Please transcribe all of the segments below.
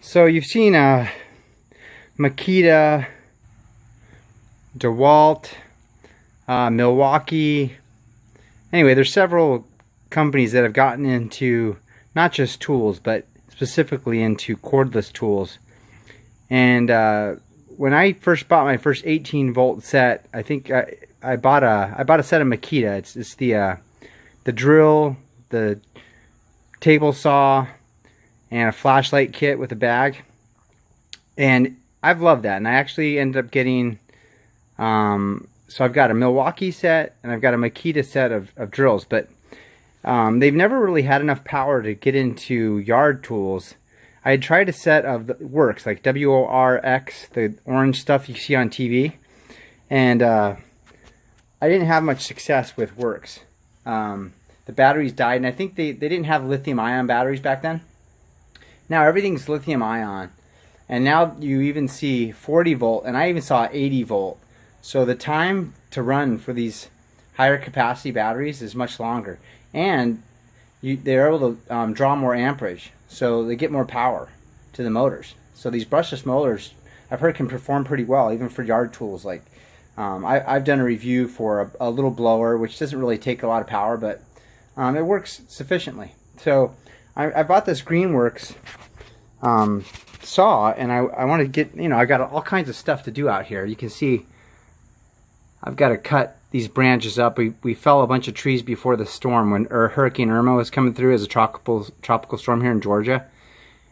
So you've seen Makita, DeWalt, Milwaukee. Anyway, there's several companies that have gotten into not just tools, but specifically into cordless tools. And when I first bought my first 18-volt set, I think I bought a set of Makita. It's the drill, the table saw, and a flashlight kit with a bag. And I've loved that. And I actually ended up getting, so I've got a Milwaukee set and I've got a Makita set of drills. But they've never really had enough power to get into yard tools. I had tried a set of the Worx, like WORX, the orange stuff you see on TV. And I didn't have much success with Worx. The batteries died, and I think they didn't have lithium-ion batteries back then. Now everything's lithium-ion, and now you even see 40-volt, and I even saw 80-volt. So the time to run for these higher capacity batteries is much longer, and they're able to draw more amperage, so they get more power to the motors. So these brushless motors, I've heard, can perform pretty well, even for yard tools. Like I've done a review for a little blower, which doesn't really take a lot of power, but it works sufficiently. So I bought this Greenworx saw, and I want to get, I got all kinds of stuff to do out here. You can see I've got to cut these branches up. We fell a bunch of trees before the storm when Hurricane Irma was coming through as a tropical storm here in Georgia,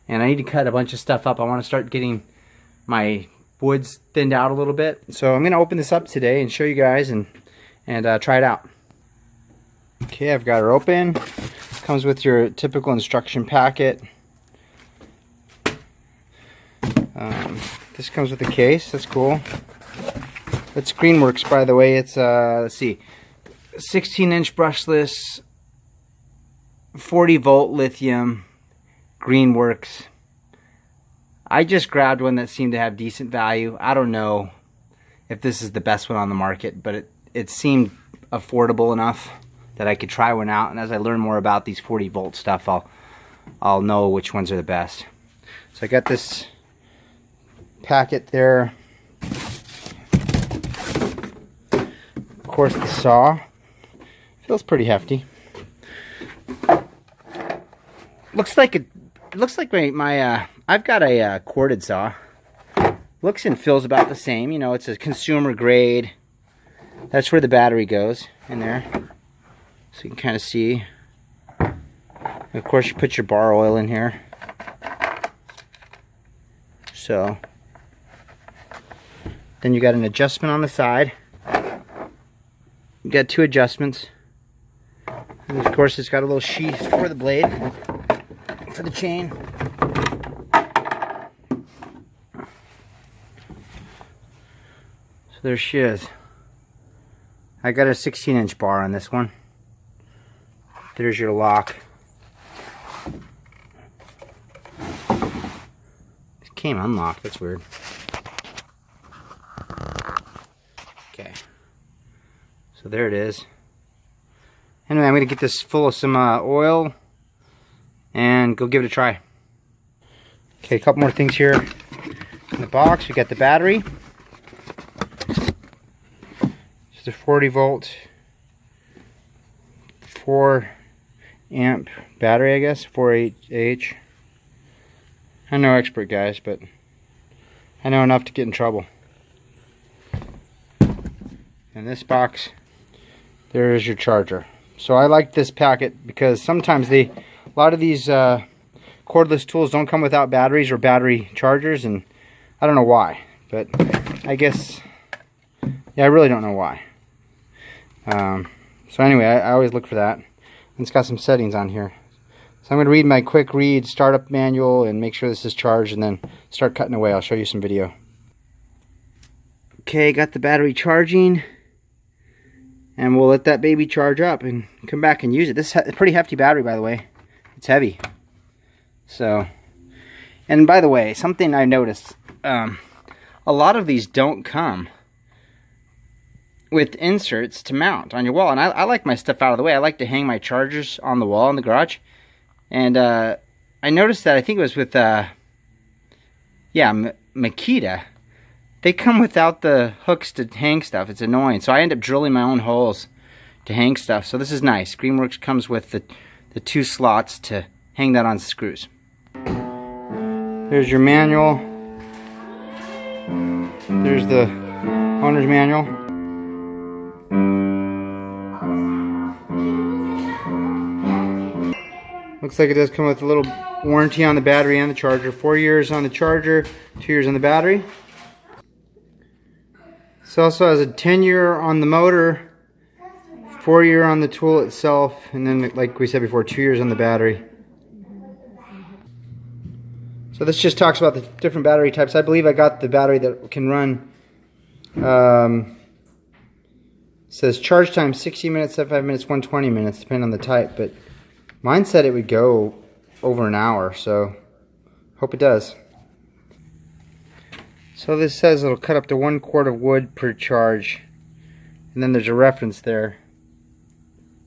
and I need to cut a bunch of stuff up. I want to start getting my woods thinned out a little bit. So I'm going to open this up today and show you guys and try it out. Okay, I've got her open. Comes with your typical instruction packet. This comes with a case. That's cool. It's Greenworx, by the way. It's let's see, 16-inch brushless, 40-volt lithium, Greenworx. I just grabbed one that seemed to have decent value. I don't know if this is the best one on the market, but it seemed affordable enough that I could try one out. And as I learn more about these 40-volt stuff, I'll know which ones are the best. So I got this packet there. Of course, the saw feels pretty hefty. Looks like my I've got a corded saw. Looks and feels about the same. It's a consumer grade. That's where the battery goes, in there. So you can kind of see. Of course, you put your bar oil in here. So then you got an adjustment on the side. You got two adjustments. And of course, it's got a little sheath for the blade, for the chain. So there she is. I got a 16-inch bar on this one. There's your lock. It came unlocked. That's weird. Okay. So there it is. Anyway, I'm going to get this full of some oil and go give it a try. Okay, a couple more things here in the box. We got the battery. It's a 40-volt, 4-amp battery, I guess, 4H. I'm no expert, guys, but I know enough to get in trouble. In this box, there is your charger. So I like this packet because sometimes a lot of these cordless tools don't come without batteries or battery chargers, and I don't know why, but I guess, yeah, I really don't know why. So anyway, I always look for that. And it's got some settings on here. So I'm going to read my quick read startup manual and make sure this is charged, and then start cutting away. I'll show you some video. Okay, got the battery charging, and we'll let that baby charge up and come back and use it. This is a pretty hefty battery, by the way. It's heavy. So, and by the way, something I noticed, a lot of these don't come with inserts to mount on your wall, and I like my stuff out of the way. I like to hang my chargers on the wall in the garage, and I noticed that, I think it was with Yeah, Makita. They come without the hooks to hang stuff. It's annoying. So I end up drilling my own holes to hang stuff. So this is nice. Greenworx comes with the 2 slots to hang that on screws. There's your manual. There's the owner's manual. Looks like it does come with a little warranty on the battery and the charger. 4 years on the charger, 2 years on the battery. This also has a 10-year on the motor, 4-year on the tool itself, and then, like we said before, 2 years on the battery. So this just talks about the different battery types. I believe I got the battery that can run, says charge time 60 minutes, 75 minutes, 120 minutes, depending on the type, but mine said it would go over an hour, so hope it does. So this says it'll cut up to 1 quart of wood per charge, and then there's a reference there.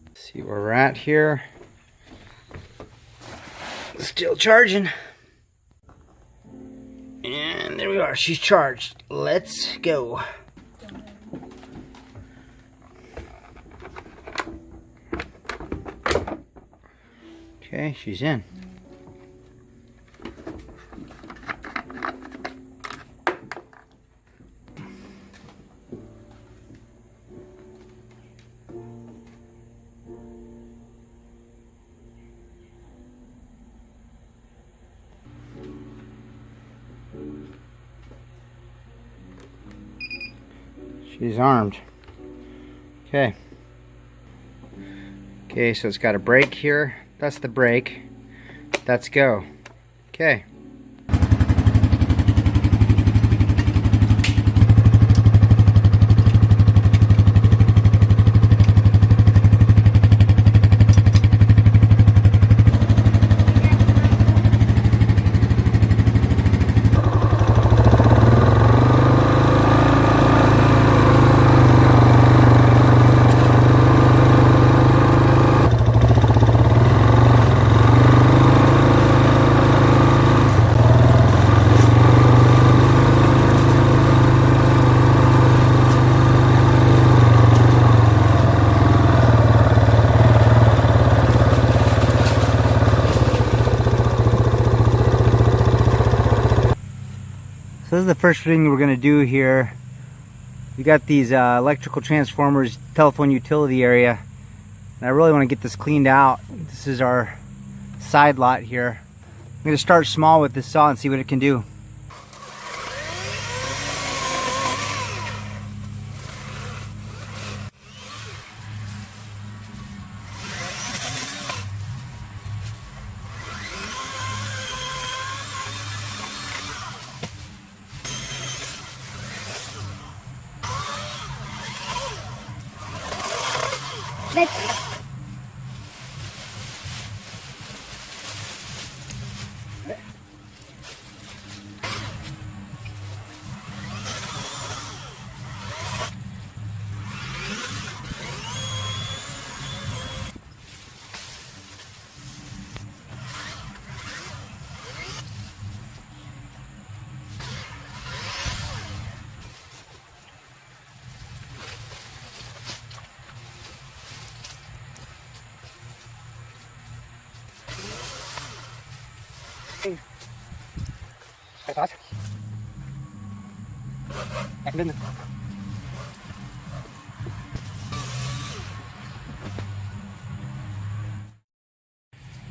Let's see where we're at here. Still charging. And there we are, she's charged. Let's go. Okay, she's in. She's armed. Okay. Okay, so it's got a brake here. That's the brake. That's go. Okay. So this is the first thing we're going to do here. We got these electrical transformers, telephone utility area, and I really want to get this cleaned out. This is our side lot here. I'm going to start small with this saw and see what it can do.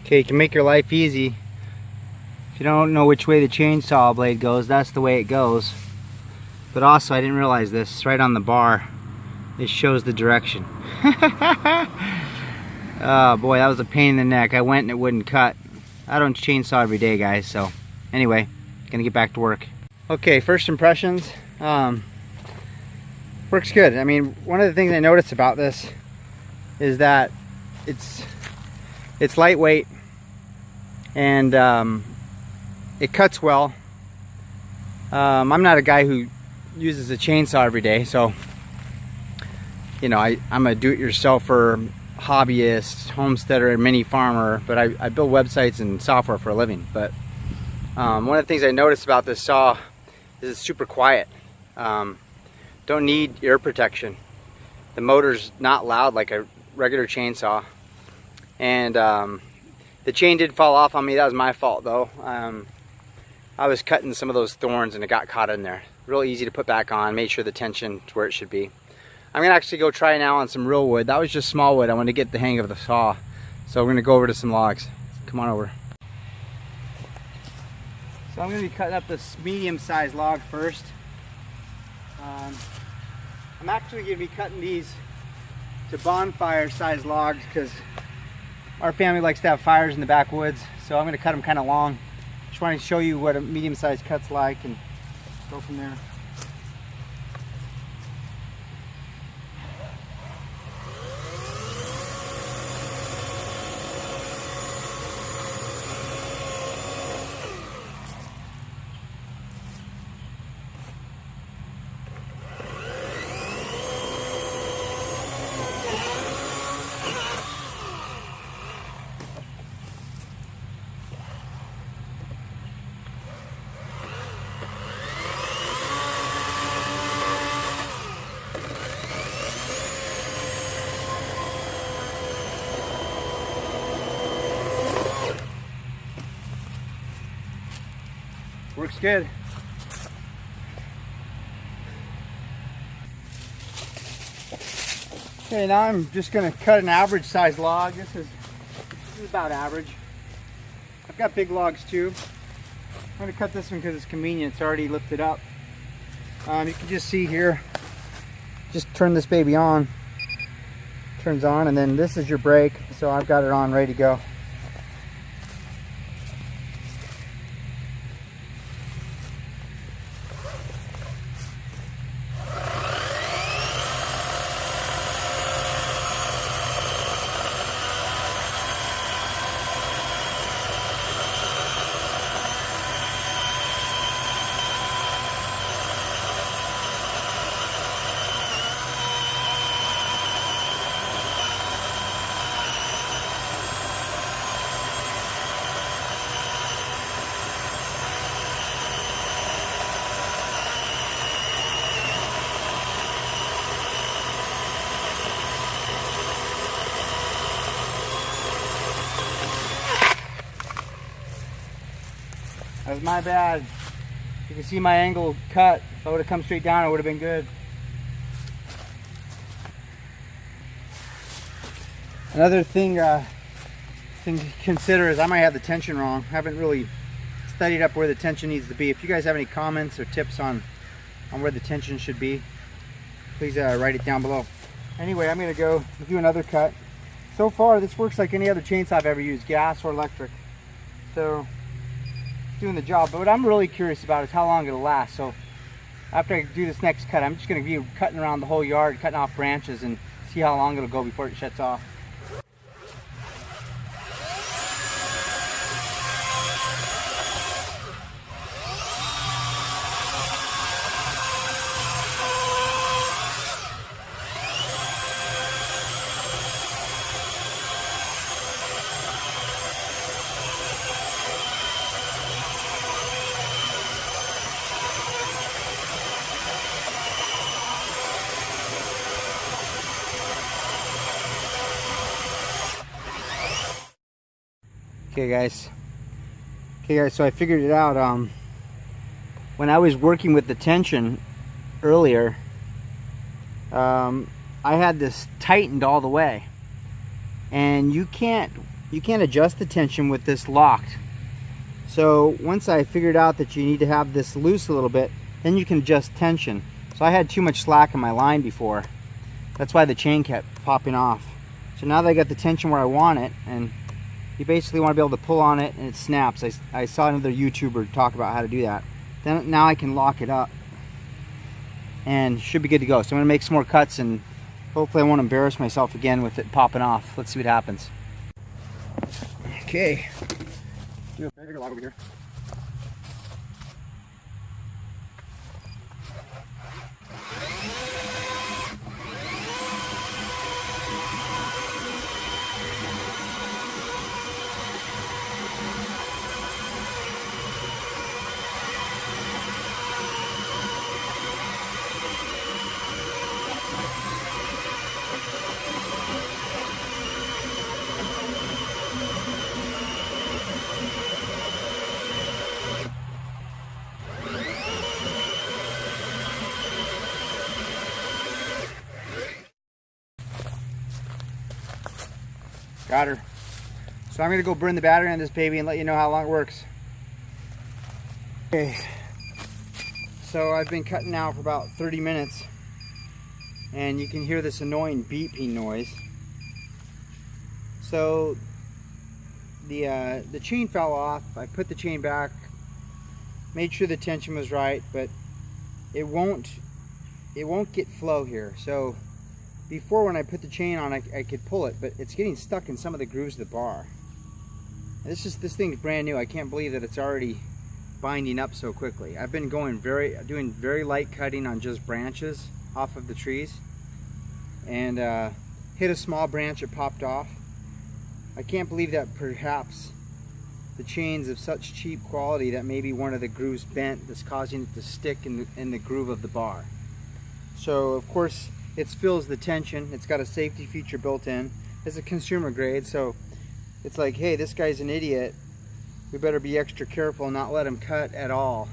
Okay, you can make your life easy. If you don't know which way the chainsaw blade goes, that's the way it goes. But also, I didn't realize this, right on the bar, it shows the direction. Oh boy, that was a pain in the neck. I went and it wouldn't cut. I don't chainsaw every day, guys, so anyway, gonna get back to work. Okay, first impressions. Works good. I mean, one of the things I noticed about this is that it's lightweight and it cuts well. I'm not a guy who uses a chainsaw every day, so you know, I'm a do-it-yourselfer, hobbyist, homesteader, and mini farmer, but I build websites and software for a living. But One of the things I noticed about this saw is it's super quiet. Don't need ear protection. The motor's not loud like a regular chainsaw. And the chain did fall off on me. That was my fault though. I was cutting some of those thorns and it got caught in there. Real easy to put back on. Made sure the tension is where it should be. I'm gonna actually go try now on some real wood. That was just small wood. I wanted to get the hang of the saw. So we're gonna go over to some logs. Come on over. So I'm gonna be cutting up this medium-sized log first. I'm actually gonna be cutting these to bonfire-sized logs because our family likes to have fires in the backwoods. So I'm gonna cut them kind of long. Just wanted to show you what a medium-sized cut's like and go from there. Works good. Okay, now I'm just going to cut an average size log. This is about average. I've got big logs too. I'm going to cut this one because it's convenient. It's already lifted up. You can just see here, just turn this baby on. Turns on, and then this is your brake. So I've got it on, ready to go. That was my bad. You can see my angle cut. If I would have come straight down, it would have been good. Another thing to consider is I might have the tension wrong. I haven't really studied up where the tension needs to be. If you guys have any comments or tips on where the tension should be, please write it down below. Anyway, I'm going to go do another cut. So far, this works like any other chainsaw I've ever used, gas or electric. So, doing the job. But what I'm really curious about is how long it'll last. So, after I do this next cut, I'm just going to be cutting around the whole yard, cutting off branches, and see how long it'll go before it shuts off. Okay guys, so I figured it out. When I was working with the tension earlier, I had this tightened all the way, and you can't adjust the tension with this locked. So once I figured out that you need to have this loose a little bit, then you can adjust tension. So I had too much slack in my line before. That's why the chain kept popping off. So now that I got the tension where I want it, and you basically want to be able to pull on it and it snaps. I saw another YouTuber talk about how to do that. Then now I can lock it up and should be good to go. So I'm going to make some more cuts and hopefully I won't embarrass myself again with it popping off. Let's see what happens. Okay. Do a bigger log over here. Got her. So I'm gonna go burn the battery on this baby and let you know how long it works. Okay, so I've been cutting now for about 30 minutes and you can hear this annoying beeping noise. So the chain fell off. I put the chain back, made sure the tension was right, but it won't get flow here. So before, when I put the chain on, I could pull it, but it's getting stuck in some of the grooves of the bar. This thing's brand new. I can't believe that it's already binding up so quickly. I've been doing very light cutting on just branches off of the trees, and hit a small branch, it popped off. I can't believe that perhaps the chain's of such cheap quality that maybe one of the grooves bent, that's causing it to stick in the groove of the bar. So of course it fills the tension. It's got a safety feature built in. It's a consumer grade, so it's like, hey, this guy's an idiot. We better be extra careful and not let him cut at all,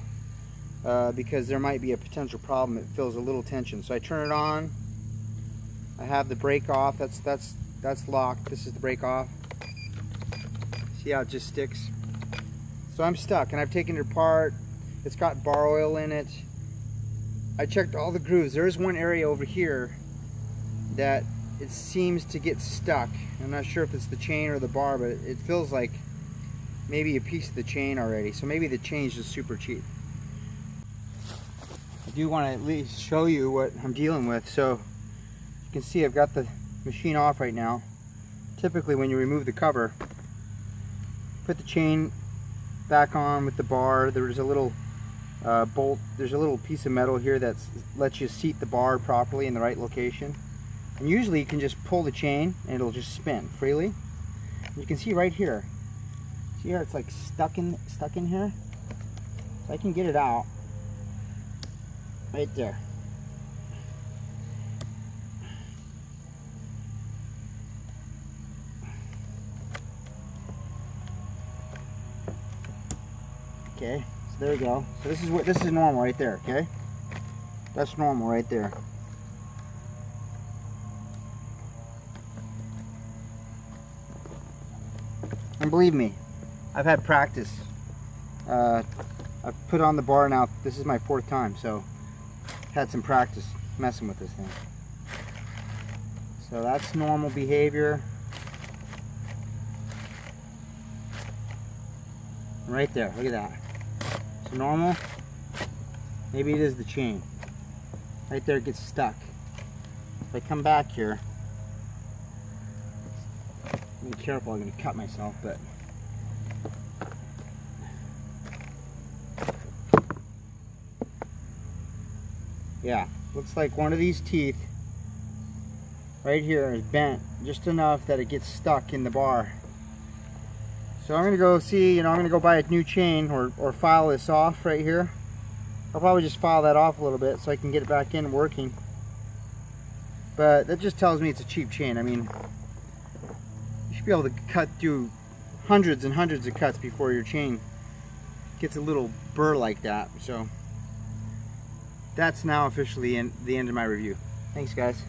because there might be a potential problem. It feels a little tension. So I turn it on. I have the brake off. That's locked. This is the brake off. See how it just sticks? So I'm stuck, and I've taken it apart. It's got bar oil in it. I checked all the grooves. There is one area over here that it seems to get stuck. I'm not sure if it's the chain or the bar, but it feels like maybe a piece of the chain already. So maybe the chain's just super cheap. I do want to at least show you what I'm dealing with. So you can see I've got the machine off right now. Typically when you remove the cover, put the chain back on with the bar. There's a little bolt, there's a little piece of metal here that lets you seat the bar properly in the right location. And usually you can just pull the chain and it'll just spin freely. And you can see right here. See here, it's like stuck in here. So I can get it out right there. Okay, so there we go. So this is normal right there, okay? That's normal right there. And believe me, I've had practice. I've put on the bar now. This is my 4th time, so had some practice messing with this thing. So that's normal behavior. Right there, look at that. So normal. Maybe it is the chain. Right there, it gets stuck. If I come back here, be careful, I'm going to cut myself, but yeah, looks like one of these teeth right here is bent just enough that it gets stuck in the bar. So I'm going to go see, I'm going to go buy a new chain or file this off right here. I'll probably just file that off a little bit so I can get it back in working. But that just tells me it's a cheap chain. I mean, you should be able to cut through hundreds and hundreds of cuts before your chain gets a little burr like that. So that's now officially the end of my review. Thanks, guys.